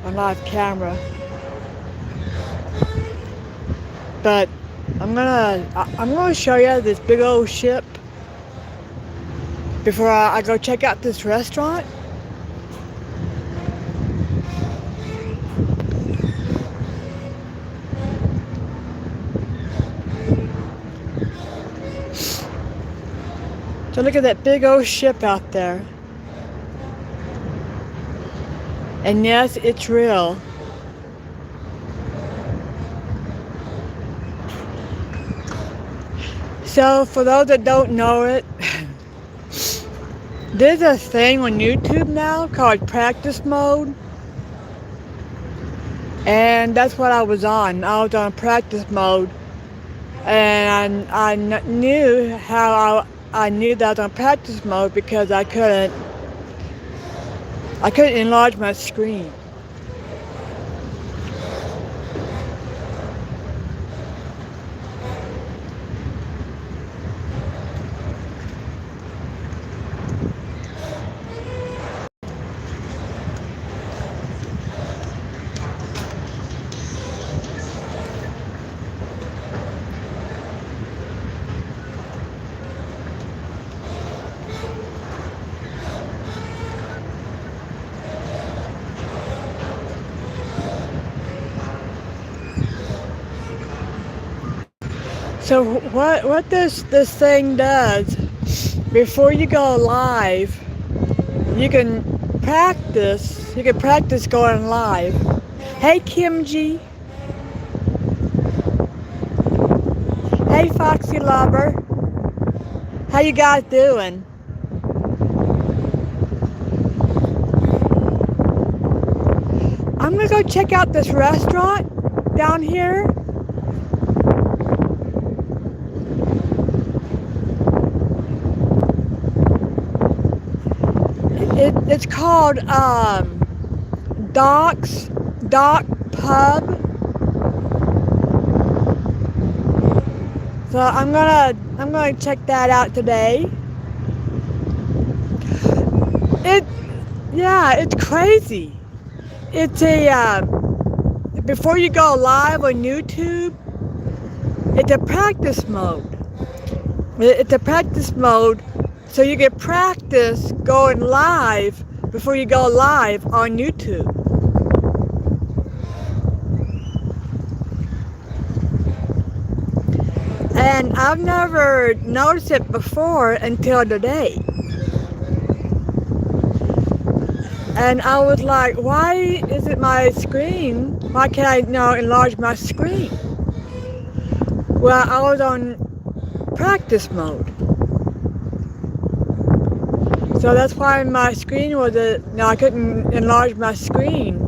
on live camera. But I'm gonna show you this big old ship before I go check out this restaurant. So look at that big old ship out there. And yes, it's real. So for those that don't know it, there's a thing on YouTube now called practice mode. And that's what I was on. I was on practice mode. And I knew how I knew that I was on practice mode because I couldn't enlarge my screen. So what this thing does, before you go live, you can practice going live. Hey Kim G. Hey Foxy Lover. How you guys doing? I'm gonna go check out this restaurant down here. It's called Dock Pub. So I'm gonna check that out today. It's crazy. It's before you go live on YouTube, it's a practice mode. It's a practice mode. So you get practice going live before you go live on YouTube. And I've never noticed it before until today. And I was like, why isn't my screen, why can't I enlarge my screen? Well, I was on practice mode. So that's why my screen I couldn't enlarge my screen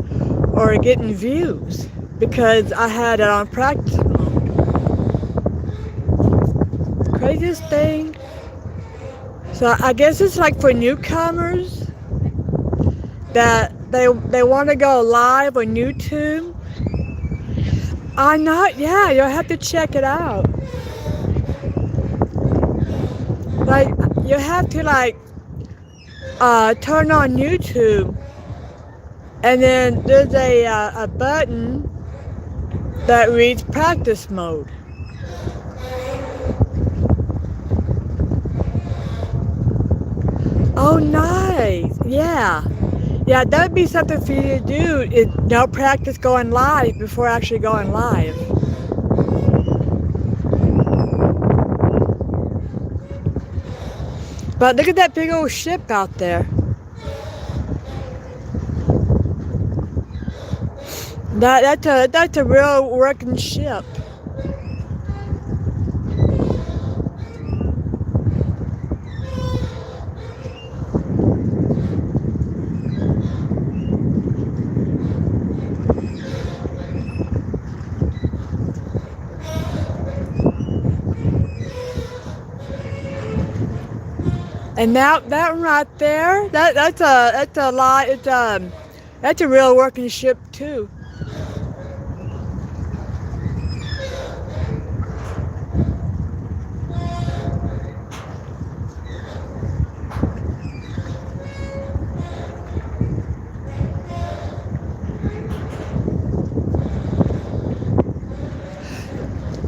or getting views because I had it on practice mode. Craziest thing. So I guess it's like for newcomers that they want to go live on YouTube. You'll have to check it out. Like, you have to turn on YouTube, and then there's a button that reads practice mode. Oh, nice. Yeah, that would be something for you to do. Practice going live before actually going live. But look at that big old ship out there. That's a real working ship. And now that one right there, that's a real working ship too.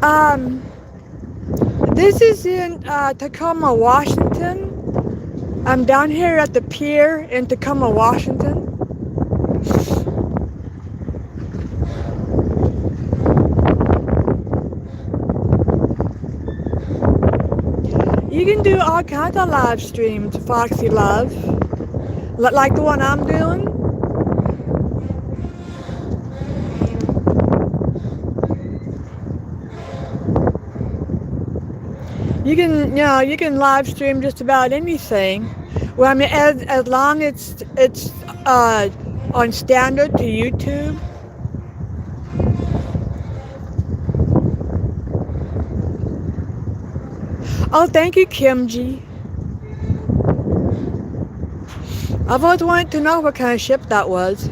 Um, this is in Tacoma, Washington. I'm down here at the pier in Tacoma, Washington. You can do all kinds of live streams, Foxy Love, like the one I'm doing. You can live stream just about anything. Well, I mean, as long as it's on standard to YouTube. Oh, thank you, Kimji. I've always wanted to know what kind of ship that was.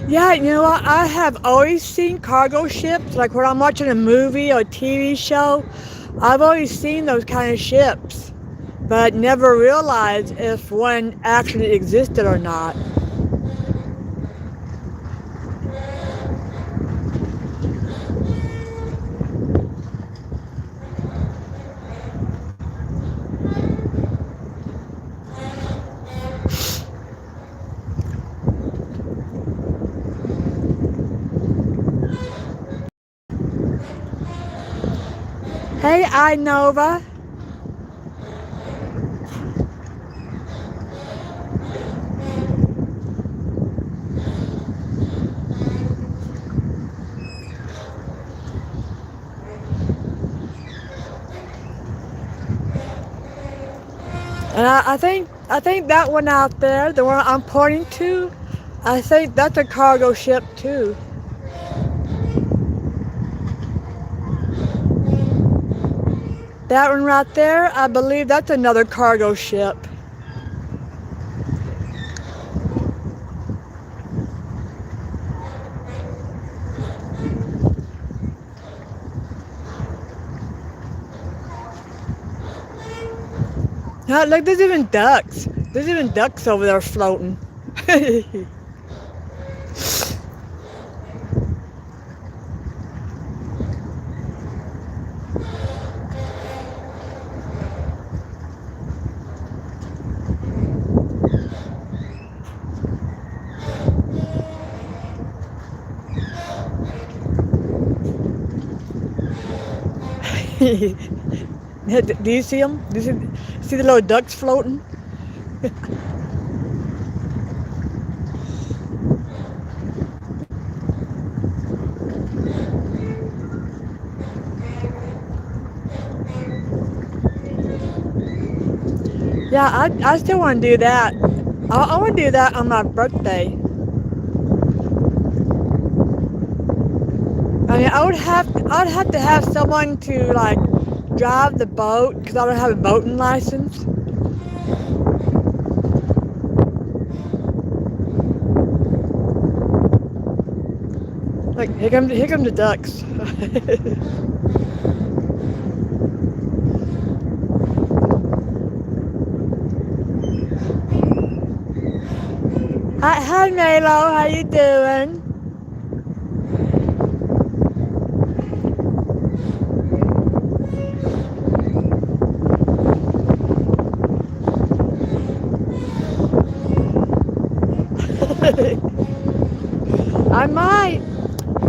Yeah, you know what? I have always seen cargo ships, like when I'm watching a movie or TV show. I've always seen those kind of ships, but never realized if one actually existed or not. Hey, Inova. And I think that one out there, the one I'm pointing to, I think that's a cargo ship too. That one right there, I believe that's another cargo ship. Look, there's even ducks. There's even ducks over there floating. Do you see them? Do you see the little ducks floating? Yeah, I still want to do that. I want to do that on my birthday. I mean, I'd have to have someone to like drive the boat because I don't have a boating license. Like here come the ducks. Hi Melo, how you doing?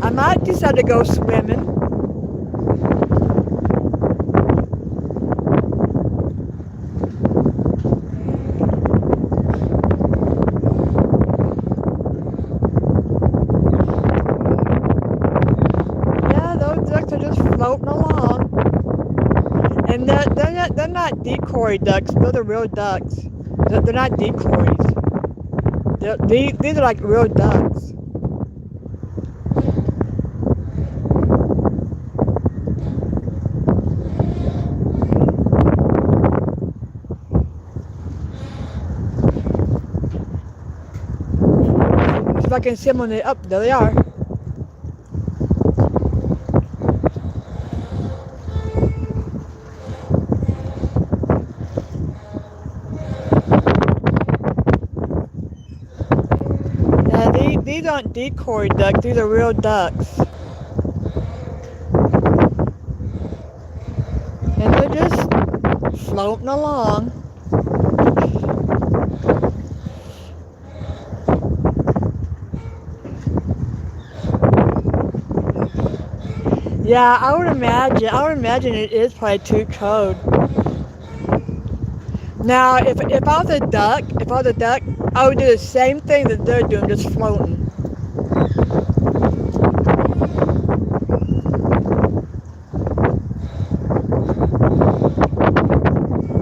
I might decide to go swimming. Yeah, those ducks are just floating along. And they're not decoy ducks, they're the real ducks. They're not decoys. These are like real ducks. If I can see them on the up, there they are. these aren't decoy ducks, these are real ducks. And they're just floating along. Yeah, I would imagine it is probably too cold. Now, if I was a duck, I would do the same thing that they're doing, just floating.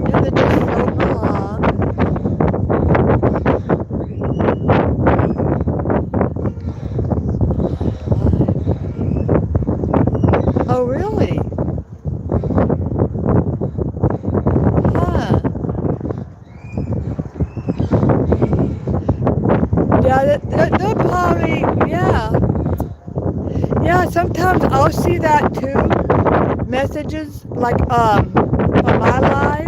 Yeah, they're just floating along. Oh, really? Huh. Yeah, they're probably, yeah. Yeah, sometimes I'll see that too. Messages like on my live.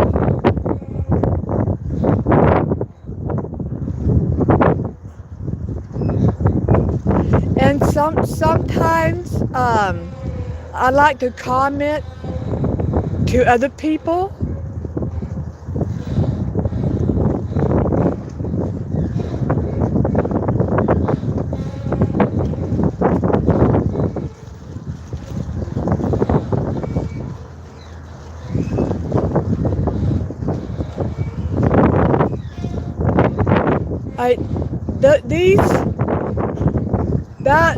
And sometimes I like to comment to other people. That,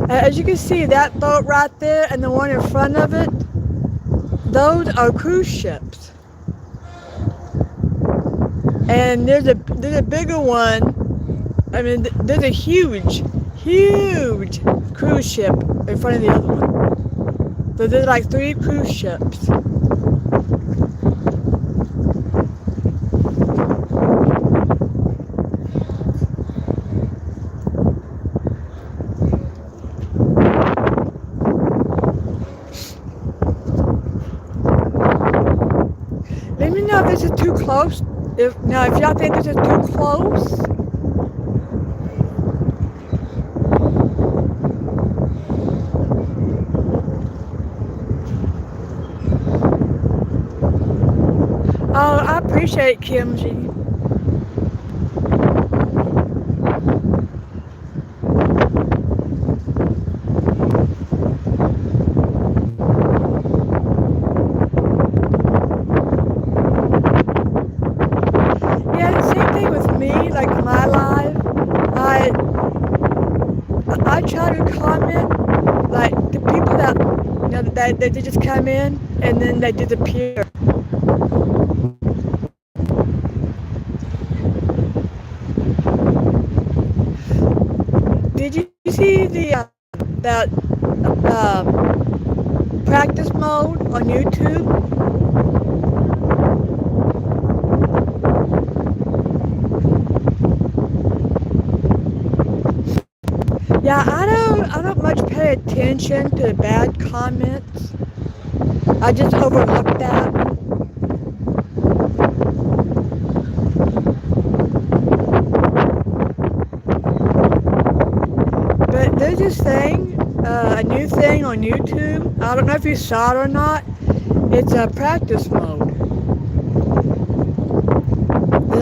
as you can see, that boat right there and the one in front of it, those are cruise ships. And there's a bigger one. I mean, there's a huge cruise ship in front of the other one. So there's like 3 cruise ships. Let me know if this is too close. If y'all think this is too close. Oh, I appreciate it, Kimji. Yeah, the same thing with me, like my live. I try to comment, like the people that that they just come in and then they disappear. Did you see the that practice mode on YouTube? Yeah, I don't much pay attention to the bad comments. I just overlook that. But there's this thing, a new thing on YouTube. I don't know if you saw it or not. It's a practice mode.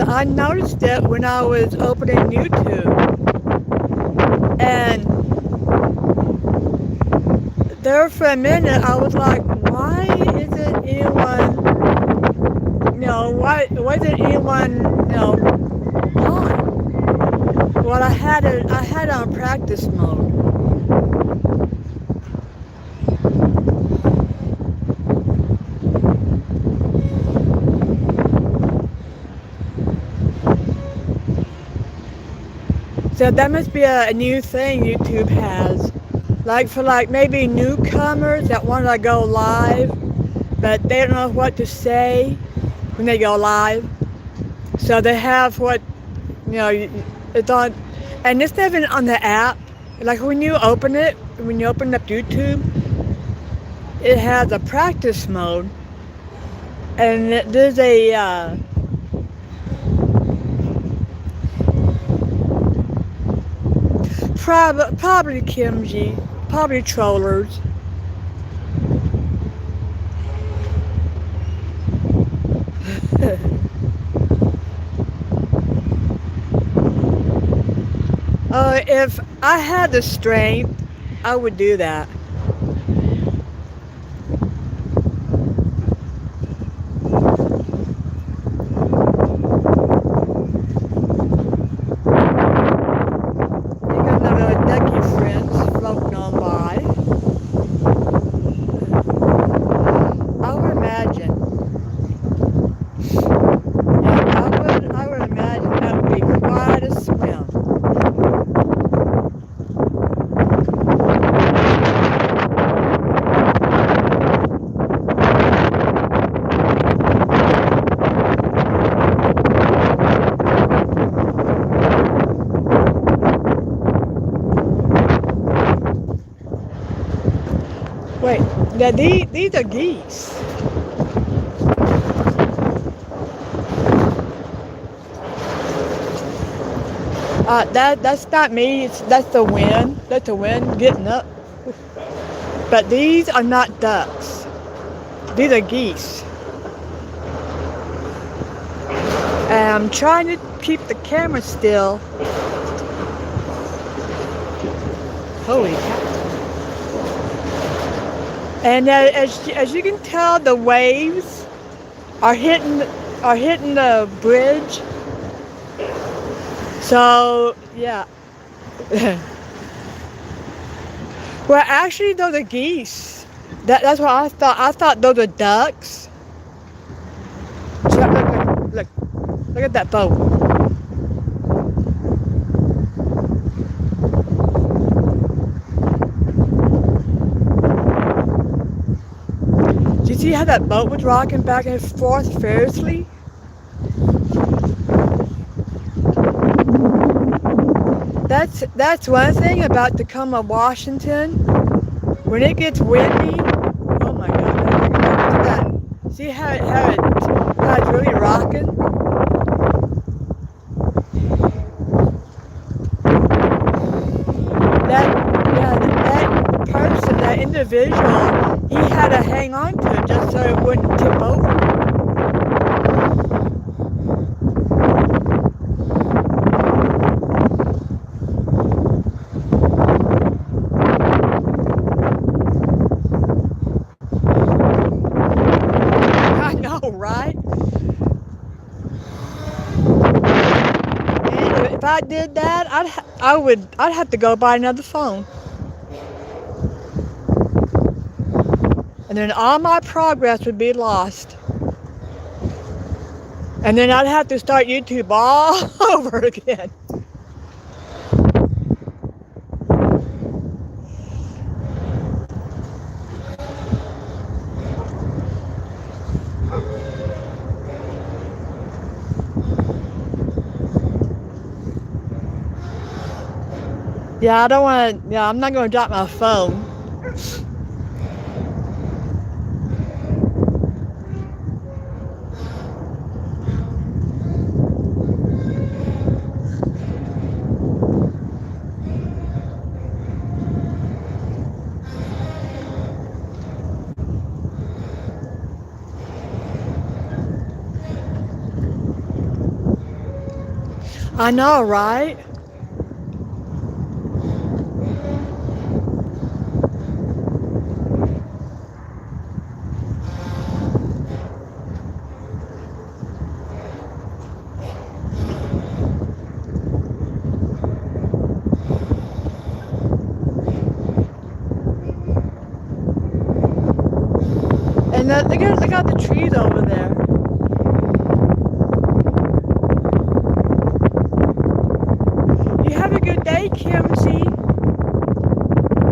I noticed it when I was opening YouTube. And there for a minute I was like, why isn't anyone, why isn't anyone, on? Well, I had it on practice mode. So that must be a new thing YouTube has. Like for maybe newcomers that want to go live, but they don't know what to say when they go live. So they have it's on, and it's not even on the app. Like when you open up YouTube, it has a practice mode, and there's a Probably Kimji. Probably trollers. If I had the strength, I would do that. You got another ducky friends floating on by. I would imagine. Yeah, I would imagine that would be quite a swim. Wait, now these are geese. That's not me. That's the wind. That's the wind getting up. But these are not ducks. These are geese. And I'm trying to keep the camera still. Holy cow! And as you can tell, the waves are hitting the bridge. So yeah. Well, actually, those are geese. That's what I thought. I thought those are ducks. Look at that boat. Do you see how that boat was rocking back and forth fiercely? That's one thing about Tacoma, Washington. When it gets windy, oh my God! Look at that. See how it's really rocking? That person, that individual, he had to hang on to it just so it wouldn't tip over. I know, right? And if I did that, I'd have to go buy another phone. And then all my progress would be lost. And then I'd have to start YouTube all over again. Yeah, I don't want to, yeah, I'm not going to drop my phone. I know, right? And look at the trees over there. You have a good day, Kimsey.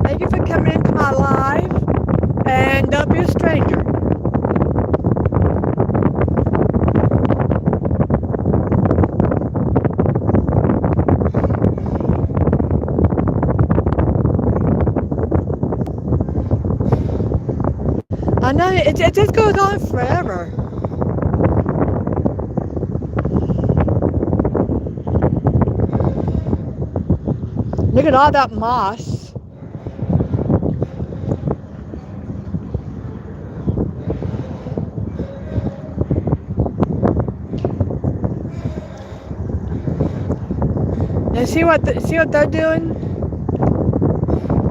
Thank you for coming into my live. And don't be a stranger. I know, it just goes on forever. Look at all that moss. And see what they're doing?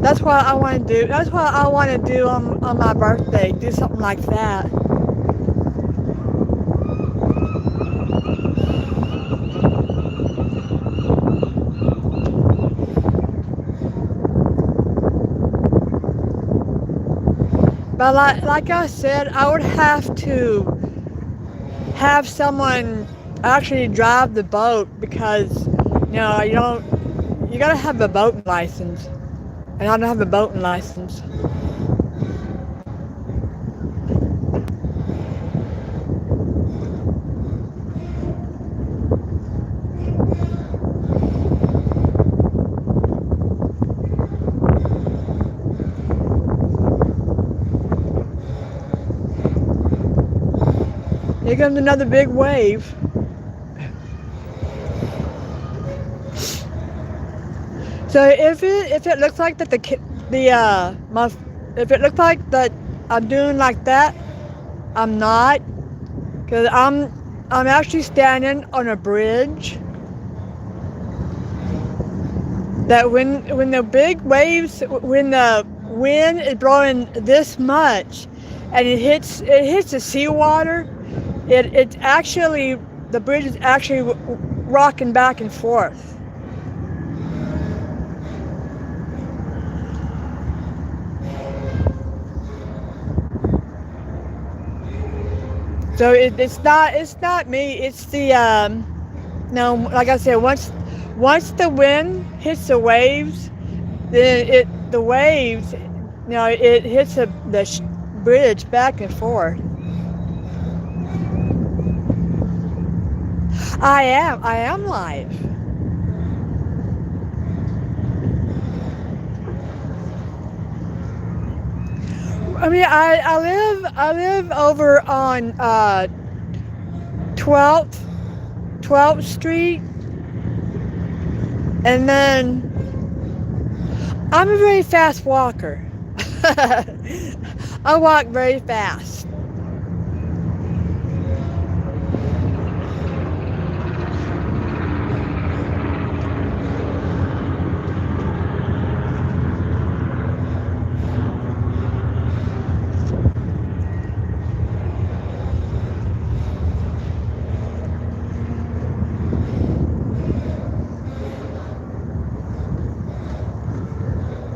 That's what I want to do. That's what I want to do on my birthday. Do something like that. But like I said, I would have to have someone actually drive the boat because, you gotta have a boating license. And I don't have a boating license. Here comes another big wave. So if it looks like that if it looks like that I'm doing like that, I'm not, because I'm actually standing on a bridge. That when the big waves, when the wind is blowing this much, and it hits the seawater, it's actually, the bridge is actually rocking back and forth. So it's not me. It's the no. Like I said, once the wind hits the waves, then the waves, it hits the bridge back and forth. I am live. I mean, I live over on 12th Street, and then I'm a very fast walker. I walk very fast.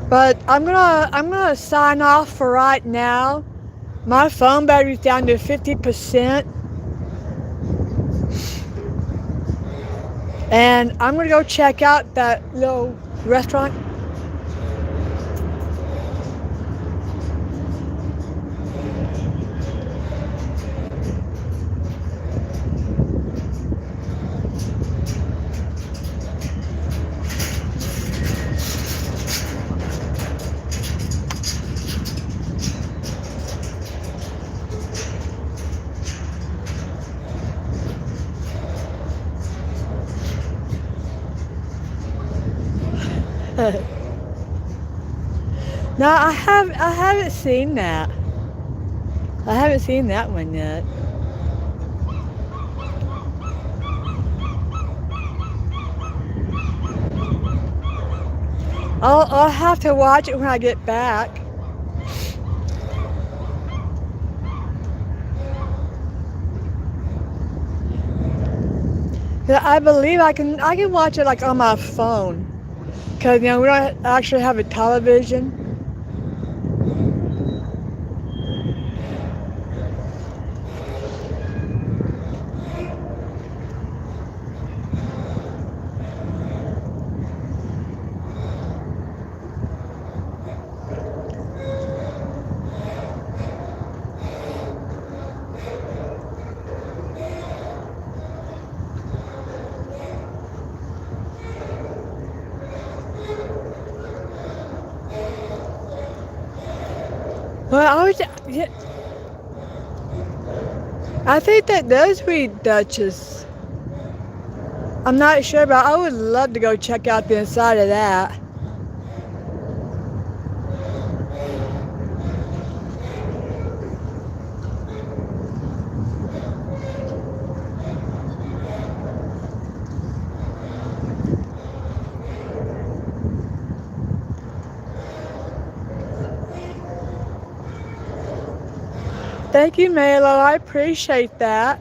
But I'm gonna sign off for right now. My phone battery's down to 50%. And I'm gonna go check out that little restaurant. No, I haven't seen that. I haven't seen that one yet. I'll have to watch it when I get back. I believe I can watch it like on my phone. Because, we don't actually have a television. Well, I think that does read Duchess. I'm not sure, but I would love to go check out the inside of that. Thank you, Melo. I appreciate that.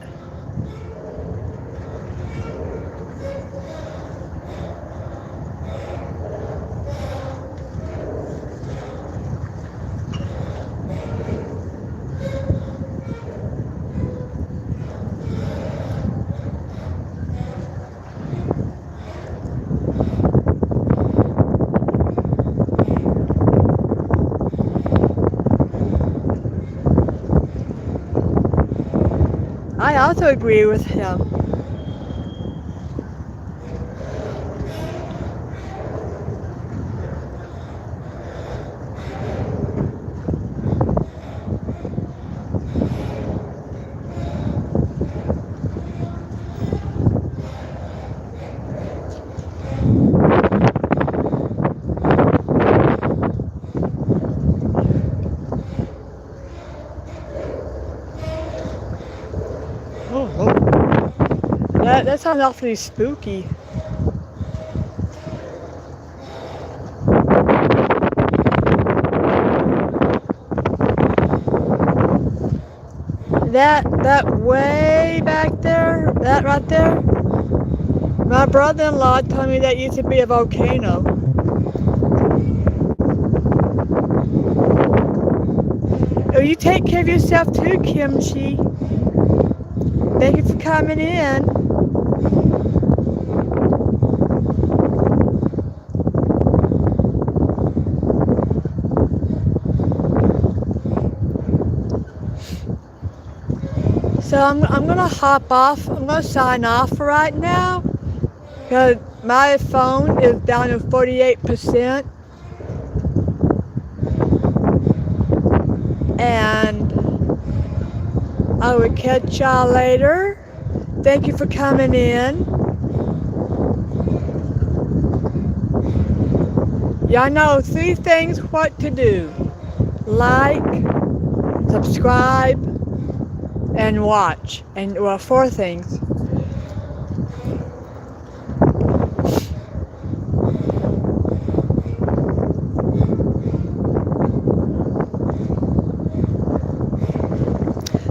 I also agree with him. That sounds awfully spooky. That way back there, that right there, my brother-in-law told me that used to be a volcano. Oh, you take care of yourself too, Kimchi. Thank you for coming in. So I'm gonna hop off. I'm gonna sign off right now because my phone is down to 48%, and I will catch y'all later. Thank you for coming in. Y'all know 3 things what to do: like, subscribe, and watch. And well, 4 things.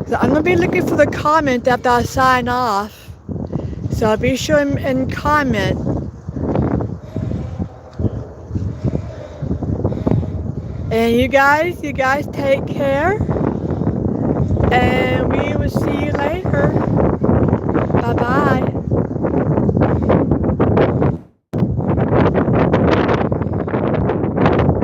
So I'm gonna be looking for the comment after I sign off. So be sure and comment. And you guys take care. And we will see you later. Bye-bye.